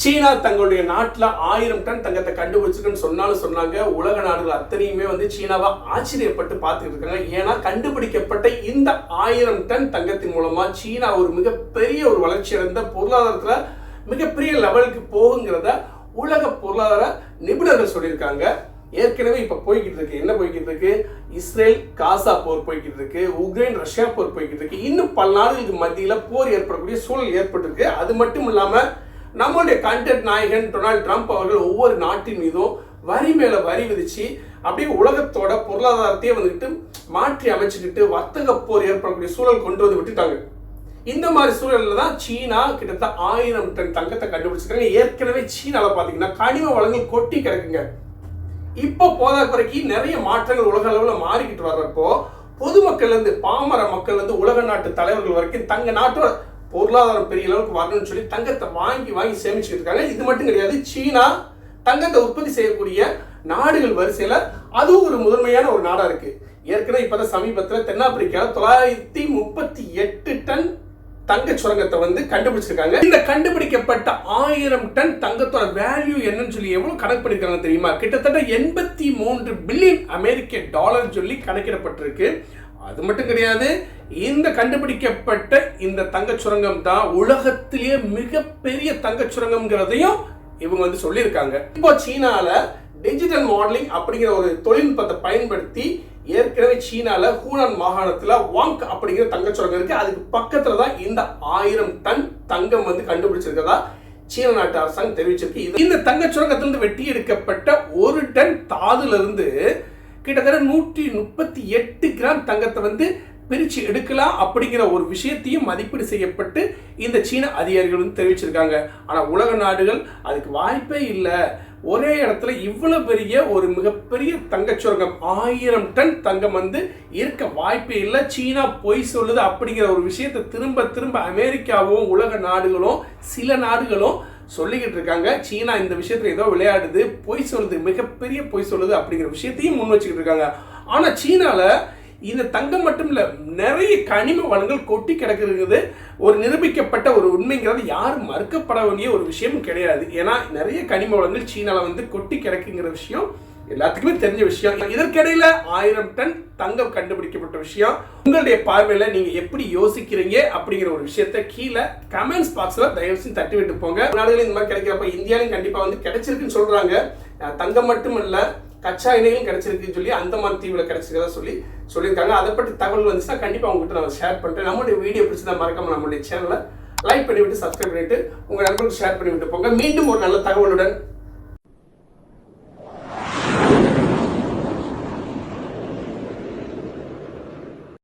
சீனா தங்களுடைய நாட்டில் 1000 டன் தங்கத்தை கண்டுபிடிச்சிருக்குன்னு சொன்னாங்க. உலக நாடுகள் அத்தனையுமே வந்து சீனாவை ஆச்சரியப்பட்டு பார்த்துட்டு இருக்காங்க. ஏன்னா கண்டுபிடிக்கப்பட்ட இந்த 1000 டன் தங்கத்தின் மூலமா சீனா ஒரு மிகப்பெரிய ஒரு வளர்ச்சி அடைந்த பொருளாதாரத்துல மிகப்பெரிய லெவலுக்கு போகுங்கிறத உலக பொருளாதார நிபுணர்கள் சொல்லியிருக்காங்க. ஏற்கனவே இப்ப போய்கிட்டு இருக்கு. என்ன போய்கிட்டு இருக்கு? இஸ்ரேல் காசா போர் போய்கிட்டு இருக்கு, உக்ரைன் ரஷ்யா போர் போய்கிட்டு இருக்கு. இன்னும் பல நாடுகளுக்கு மத்தியில போர் ஏற்படக்கூடிய சூழல் ஏற்பட்டிருக்கு. அது மட்டும் இல்லாம நம்மளுடைய கண்டென்ட் நாயகன் டொனால்ட் ட்ரம்ப் அவர்கள் ஒவ்வொரு நாட்டின் மீதும் வரி மேல வரி விதிச்சு அப்படியே உலகத்தோட பொருளாதாரத்தையே வந்துட்டு மாற்றி அமைச்சுக்கிட்டு வர்த்தக போர் ஏற்படக்கூடிய சூழல் கொண்டு வந்து விட்டுட்டாங்க. இந்த மாதிரி சூழல்ல தான் சீனா கிட்டத்தட்ட 1000 டன் தங்கத்தை கண்டுபிடிச்சிருக்காங்க. ஏற்கனவே சீனால பாத்தீங்கன்னா கனிம வளங்கள் கொட்டி கிடக்குங்க. இப்போ போதாக்குறைக்கு நிறைய மாற்றங்கள் உலக அளவில் மாறிக்கிட்டு வர்றப்போ பொதுமக்கள் இருந்து பாமர மக்கள் இருந்து உலக நாட்டு தலைவர்கள் வரைக்கும் தங்க நாட்டோட பொருளாதாரம் பெரிய அளவுக்கு வரணும்னு சொல்லி தங்கத்தை வாங்கி சேமிச்சுட்டு இருக்காங்க. இது மட்டும் கிடையாது, சீனா தங்கத்தை உற்பத்தி செய்யக்கூடிய நாடுகள் வரிசையில அதுவும் ஒரு முதன்மையான ஒரு நாடா இருக்கு. ஏற்கனவே இப்பதான் சமீபத்தில் தென்னாப்பிரிக்கால 938 டன் தங்க சுரங்கத்தை வந்து கண்டுபிடிச்சிருக்காங்க. இந்த கண்டுபிடிக்கப்பட்ட 1000 டன் தங்கத்தோட வேல்யூ என்னன்னு சொல்லி எவ்வளவு கணக்கு பண்ணிருக்காங்க தெரியுமா? கிட்டத்தட்ட 83 பில்லியன் அமெரிக்க டாலர் சொல்லி கணக்கிடப்பட்டிருக்கு. அது மட்டும் கிடையாது, இந்த கண்டுபிடிக்கப்பட்ட இந்த தங்க சுரங்கம் தான் உலகத்திலேயே மிகப்பெரிய தங்க சுரங்கம்ங்கிறதையும் இவங்க வந்து சொல்லியிருக்காங்க. இப்போ சீனால டிஜிட்டல் மாடலிங் அப்படிங்கிற ஒரு தொழில்நுட்பத்தை பயன்படுத்தி ஏற்கனவே சீனால ஹூனான் மாகாணத்துல வாங் அப்படிங்கிற தங்க சுரங்கம் இருக்கு. அதுக்கு பக்கத்துல தான் இந்த 1000 டன் தங்கம் வந்து கண்டுபிடிச்சிருக்கதா சீன நாட்டு அரசாங்கம் தெரிவிச்சிருக்கு. இந்த தங்க சுரங்கத்திலிருந்து வெட்டி எடுக்கப்பட்ட 1 டன் தாதுல இருந்து கிட்டத்தட்ட 138 கிராம் தங்கத்தை வந்து பிரிச்சு எடுக்கலாம் அப்படிங்கிற ஒரு விஷயத்தையும் மதிப்பீடு செய்யப்பட்டு இந்த சீன அதிகாரிகள் வந்து தெரிவிச்சிருக்காங்க. ஆனா உலக நாடுகள் அதுக்கு வாய்ப்பே இல்லை. ஒரே இடத்துல இவ்வளவு பெரிய ஒரு மிகப்பெரிய தங்கச்சுரங்கம் 1000 டன் தங்கம் வந்து இருக்க வாய்ப்பே இல்லை, சீனா பொய் சொல்லுது அப்படிங்கிற ஒரு விஷயத்தை திரும்ப அமெரிக்காவும் உலக நாடுகளும் சில நாடுகளும் சொல்லிக்கிட்டு இருக்காங்க. சீனா இந்த விஷயத்துல ஏதோ விளையாடுது, பொய் சொல்லுது, மிகப்பெரிய பொய் சொல்லுது அப்படிங்கிற விஷயத்தையும் முன் வச்சுக்கிட்டு இருக்காங்க. ஆனா சீனால இந்த தங்கம் மட்டும் இல்ல, நிறைய கனிம வளங்கள் கொட்டி கிடக்குறது ஒரு நிரூபிக்கப்பட்ட ஒரு உண்மைங்கிறது யாரும் மறுக்கப்பட வேண்டிய ஒரு விஷயமும் கிடையாது. ஏன்னா நிறைய கனிம வளங்கள் சீனால வந்து கொட்டி கிடக்குங்கிற விஷயம் எல்லாத்துக்குமே தெரிஞ்ச விஷயம். இதற்கிடையில 1000 டன் தங்கம் கண்டுபிடிக்கப்பட்ட விஷயம் உங்களுடைய பார்வையில நீங்க எப்படி யோசிக்கிறீங்க அப்படிங்கிற ஒரு விஷயத்த கீழே கமெண்ட்ஸ் பாக்ஸ்ல தயவு செஞ்சு தட்டி விட்டு போங்க. நாடுகளில் இந்த மாதிரி கிடைக்கிறப்ப இந்தியாவிலும் கண்டிப்பா வந்து கிடைச்சிருக்குன்னு சொல்றாங்க. தங்கம் மட்டும் இல்ல, கச்சா எண்ணெயும் கிடைச்சிருக்குன்னு சொல்லி அந்தமான் தீவுல கிடைச்சிருக்கதா சொல்லியிருக்காங்க. அதை பற்றி தகவல் வந்துச்சுன்னா கண்டிப்பா உங்ககிட்ட நான் ஷேர் பண்றேன். நம்மளுடைய வீடியோ பிடிச்சதா மறக்காம நம்மளுடைய சேனலை லைக் பண்ணிவிட்டு சப்ஸ்கிரைப் பண்ணிட்டு உங்க நண்பர்களுக்கு ஷேர் பண்ணிவிட்டு போங்க. மீண்டும் ஒரு நல்ல தகவலுடன்